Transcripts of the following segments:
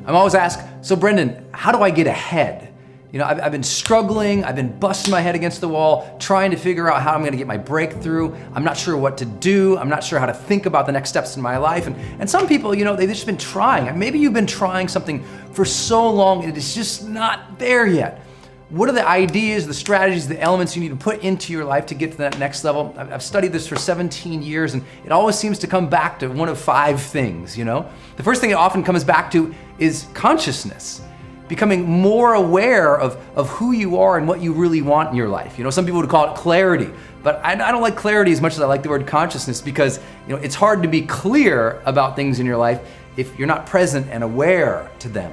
I'm always asked, so Brendan, how do I get ahead? You know, I've been struggling, I've been busting my head against the wall, trying to figure out how I'm gonna get my breakthrough. I'm not sure what to do. I'm not sure how to think about the next steps in my life. And some people, you know, they've just been trying. Maybe you've been trying something for so long and it's just not there yet. What are the ideas, the strategies, the elements you need to put into your life to get to that next level? I've studied this for 17 years and it always seems to come back to one of 5 things, you know? The first thing it often comes back to is consciousness. Becoming more aware of who you are and what you really want in your life. You know, some people would call it clarity, but I don't like clarity as much as I like the word consciousness because, you know, it's hard to be clear about things in your life if you're not present and aware to them.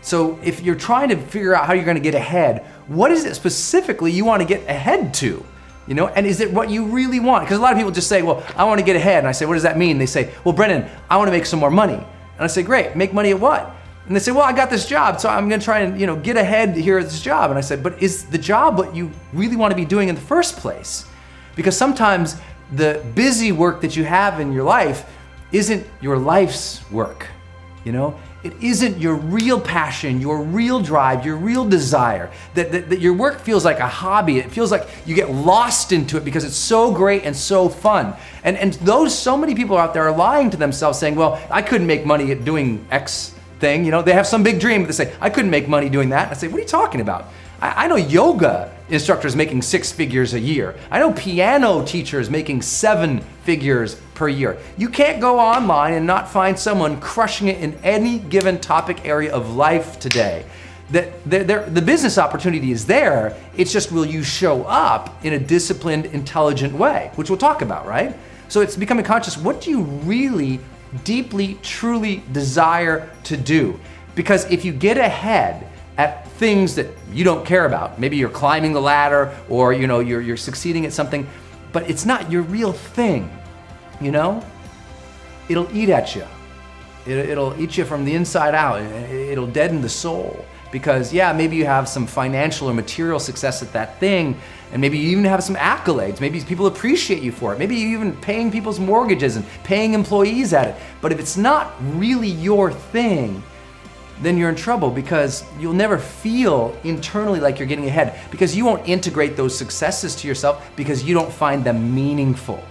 So if you're trying to figure out how you're gonna get ahead, what is it specifically you wanna get ahead to? You know, and is it what you really want? Because a lot of people just say, well, I wanna get ahead. And I say, what does that mean? They say, well, Brendan, I wanna make some more money. And I say, great, make money at what? And they say, well, I got this job, so I'm gonna try and, you know, get ahead here at this job. And I said, but is the job what you really wanna be doing in the first place? Because sometimes the busy work that you have in your life isn't your life's work, you know? It isn't your real passion, your real drive, your real desire. That your work feels like a hobby. It feels like you get lost into it because it's so great and so fun. And so many people out there are lying to themselves saying, well, I couldn't make money at doing X thing. You know, they have some big dream, but they say, I couldn't make money doing that. I say, what are you talking about? I know yoga instructors making 6 figures a year. I know piano teachers making 7 figures per year. You can't go online and not find someone crushing it in any given topic area of life today. The business opportunity is there. It's just, will you show up in a disciplined, intelligent way, which we'll talk about, right? So it's becoming conscious. What do you really deeply, truly desire to do? Because if you get ahead at things that you don't care about, maybe you're climbing the ladder or, you know, you're succeeding at something, but it's not your real thing, you know, it'll eat at you. It'll eat you from the inside out. It'll deaden the soul. Because yeah, maybe you have some financial or material success at that thing, and maybe you even have some accolades. Maybe people appreciate you for it. Maybe you even paying people's mortgages and paying employees at it. But if it's not really your thing, then you're in trouble because you'll never feel internally like you're getting ahead because you won't integrate those successes to yourself because you don't find them meaningful.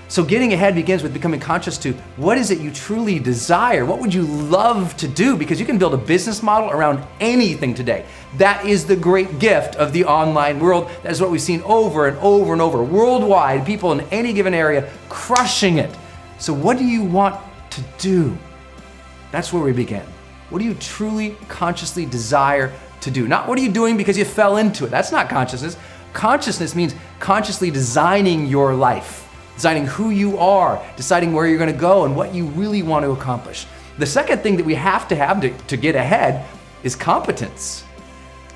So getting ahead begins with becoming conscious to what is it you truly desire? What would you love to do? Because you can build a business model around anything today. That is the great gift of the online world. That is what we've seen over and over and over. Worldwide, people in any given area crushing it. So what do you want to do? That's where we begin. What do you truly consciously desire to do? Not what are you doing because you fell into it. That's not consciousness. Consciousness means consciously designing your life, designing who you are, deciding where you're gonna go and what you really want to accomplish. The second thing that we have to get ahead is competence,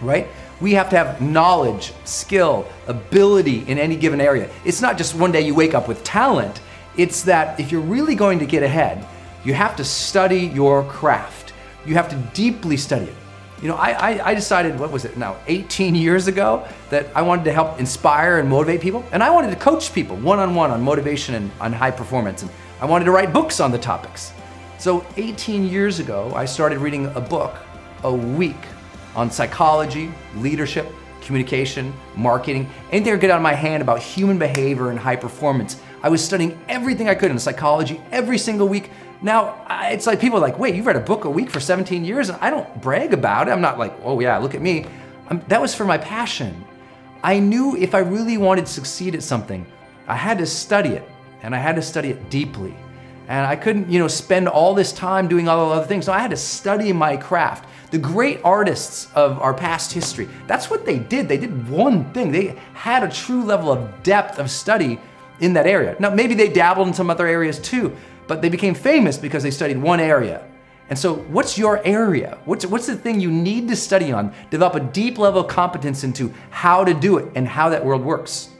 right? We have to have knowledge, skill, ability in any given area. It's not just one day you wake up with talent. It's that if you're really going to get ahead, you have to study your craft. You have to deeply study it. You know, I decided, what was it now, 18 years ago, that I wanted to help inspire and motivate people. And I wanted to coach people one-on-one on motivation and on high performance. And I wanted to write books on the topics. So 18 years ago, I started reading a book a week on psychology, leadership, communication, marketing, anything I could get out of my hand about human behavior and high performance. I was studying everything I could in psychology every single week. Now, it's like people are like, wait, you've read a book a week for 17 years? And I don't brag about it. I'm not like, oh yeah, look at me. That was for my passion. I knew if I really wanted to succeed at something, I had to study it, and I had to study it deeply. And I couldn't, you know, spend all this time doing all the other things. So I had to study my craft. The great artists of our past history, that's what they did. They did one thing. They had a true level of depth of study in that area. Now, maybe they dabbled in some other areas too, but they became famous because they studied one area. And so what's your area? What's the thing you need to study on? Develop a deep level of competence into how to do it and how that world works.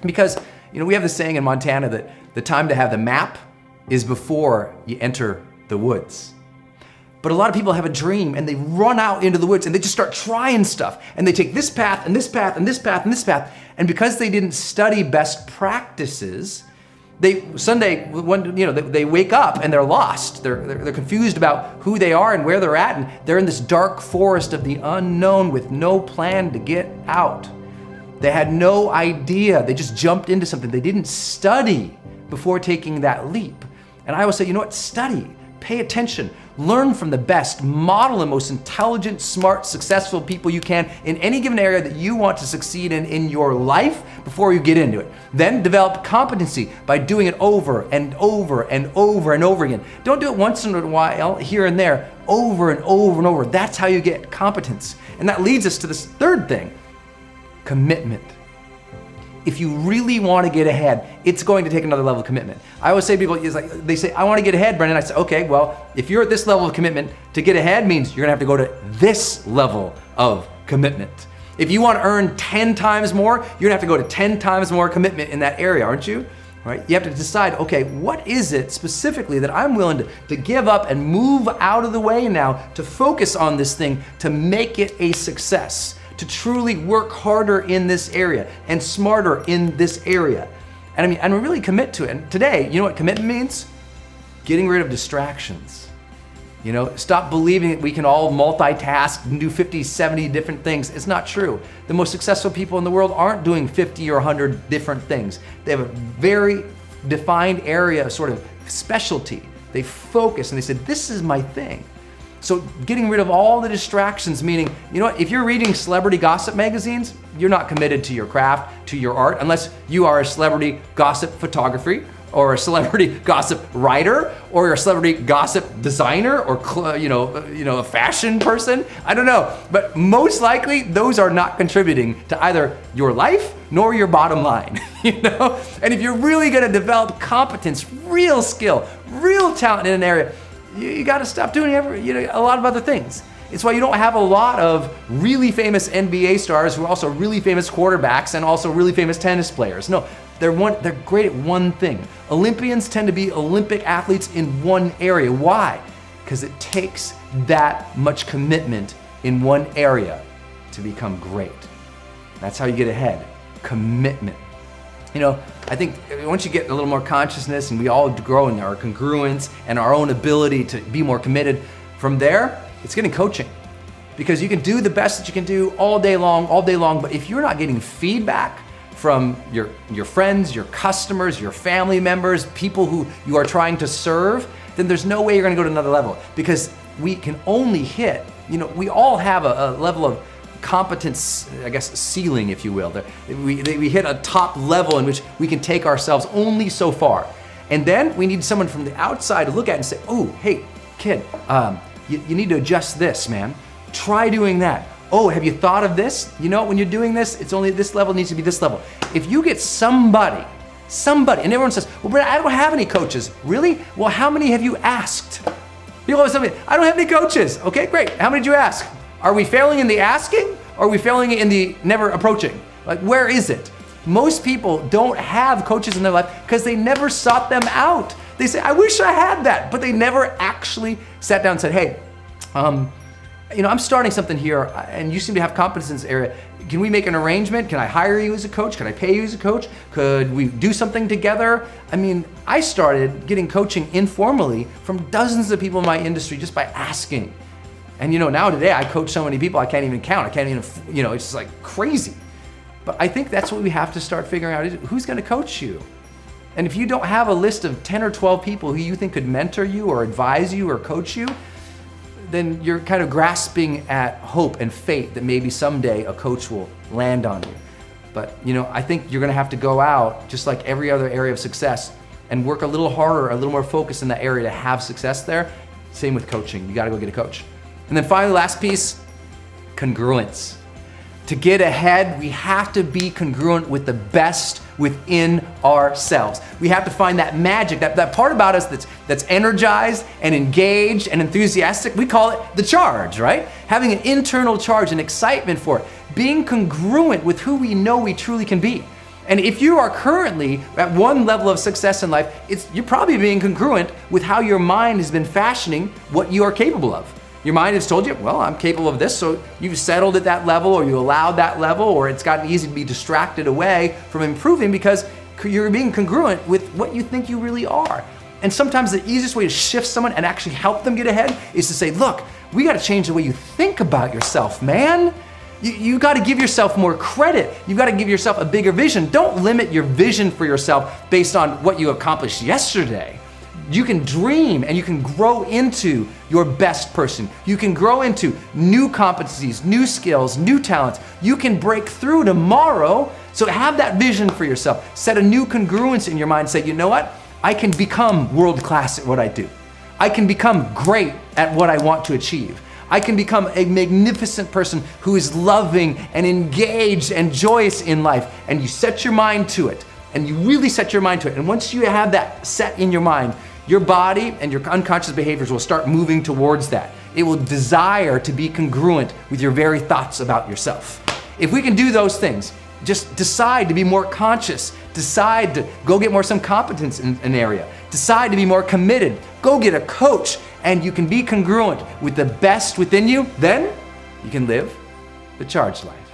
Because, you know, we have this saying in Montana that the time to have the map is before you enter the woods. But a lot of people have a dream and they run out into the woods and they just start trying stuff. And they take this path and this path and this path and this path. And because they didn't study best practices, Sunday, they wake up and they're lost. They're confused about who they are and where they're at, and they're in this dark forest of the unknown with no plan to get out. They had no idea. They just jumped into something. They didn't study before taking that leap. And I always say, you know what? Study, pay attention, learn from the best, model the most intelligent, smart, successful people you can in any given area that you want to succeed in your life before you get into it. Then develop competency by doing it over and over and over and over again. Don't do it once in a while, here and there, over and over and over. That's how you get competence. And that leads us to this third thing, commitment. If you really want to get ahead, it's going to take another level of commitment. I always say to people, they say, I want to get ahead, Brendan. I say, okay, well, if you're at this level of commitment, to get ahead means you're gonna have to go to this level of commitment. If you want to earn 10 times more, you're gonna have to go to 10 times more commitment in that area, aren't you? Right? You have to decide, okay, what is it specifically that I'm willing to give up and move out of the way now to focus on this thing to make it a success, to truly work harder in this area and smarter in this area. And really commit to it. And today, you know what commitment means? Getting rid of distractions. Stop believing that we can all multitask and do 50, 70 different things. It's not true. The most successful people in the world aren't doing 50 or 100 different things. They have a very defined area, sort of specialty. They focus and they said, this is my thing. So getting rid of all the distractions, meaning, you know what, if you're reading celebrity gossip magazines, you're not committed to your craft, to your art, unless you are a celebrity gossip photography, or a celebrity gossip writer, or a celebrity gossip designer, or a fashion person. I don't know, but most likely those are not contributing to either your life nor your bottom line. And if you're really going to develop competence, real skill, real talent in an area, you got to stop doing a lot of other things. It's why you don't have a lot of really famous NBA stars who are also really famous quarterbacks and also really famous tennis players. No, they're great at one thing. Olympians tend to be Olympic athletes in one area. Why? Because it takes that much commitment in one area to become great. That's how you get ahead. Commitment. I think once you get a little more consciousness and we all grow in our congruence and our own ability to be more committed, from there, it's getting coaching. Because you can do the best that you can do all day long, but if you're not getting feedback from your friends, your customers, your family members, people who you are trying to serve, then there's no way you're gonna go to another level. Because we can only hit, we all have a level of competence, I guess, ceiling, if you will. We hit a top level in which we can take ourselves only so far. And then we need someone from the outside to look at it and say, oh, hey, kid, you need to adjust this, man. Try doing that. Oh, have you thought of this? When you're doing this, it's only this level, needs to be this level. If you get somebody, and everyone says, well, Brett, I don't have any coaches. Really? Well, how many have you asked? People always tell me, I don't have any coaches. Okay, great. How many did you ask? Are we failing in the asking, or are we failing in the never approaching? Like, where is it? Most people don't have coaches in their life because they never sought them out. They say, I wish I had that, but they never actually sat down and said, hey, I'm starting something here and you seem to have competence in this area. Can we make an arrangement? Can I hire you as a coach? Can I pay you as a coach? Could we do something together? I started getting coaching informally from dozens of people in my industry just by asking. And now today I coach so many people I can't even count. I can't even, it's just like crazy. But I think that's what we have to start figuring out, is who's gonna coach you? And if you don't have a list of 10 or 12 people who you think could mentor you or advise you or coach you, then you're kind of grasping at hope and faith that maybe someday a coach will land on you. But I think you're gonna have to go out, just like every other area of success, and work a little harder, a little more focused in that area to have success there. Same with coaching, you gotta go get a coach. And then finally, last piece, congruence. To get ahead, we have to be congruent with the best within ourselves. We have to find that magic, that part about us that's energized and engaged and enthusiastic. We call it the charge, right? Having an internal charge and excitement for it. Being congruent with who we know we truly can be. And if you are currently at one level of success in life, you're probably being congruent with how your mind has been fashioning what you are capable of. Your mind has told you, well, I'm capable of this, so you've settled at that level, or you allowed that level, or it's gotten easy to be distracted away from improving because you're being congruent with what you think you really are. And sometimes the easiest way to shift someone and actually help them get ahead is to say, look, we got to change the way you think about yourself, man. You got to give yourself more credit. You got to give yourself a bigger vision. Don't limit your vision for yourself based on what you accomplished yesterday. You can dream and you can grow into your best person. You can grow into new competencies, new skills, new talents. You can break through tomorrow. So have that vision for yourself. Set a new congruence in your mind. Say, you know what? I can become world class at what I do. I can become great at what I want to achieve. I can become a magnificent person who is loving and engaged and joyous in life. And you set your mind to it. And you really set your mind to it. And once you have that set in your mind, your body and your unconscious behaviors will start moving towards that. It will desire to be congruent with your very thoughts about yourself. If we can do those things, just decide to be more conscious, decide to go get some competence in an area, decide to be more committed, go get a coach, and you can be congruent with the best within you, then you can live the charged life.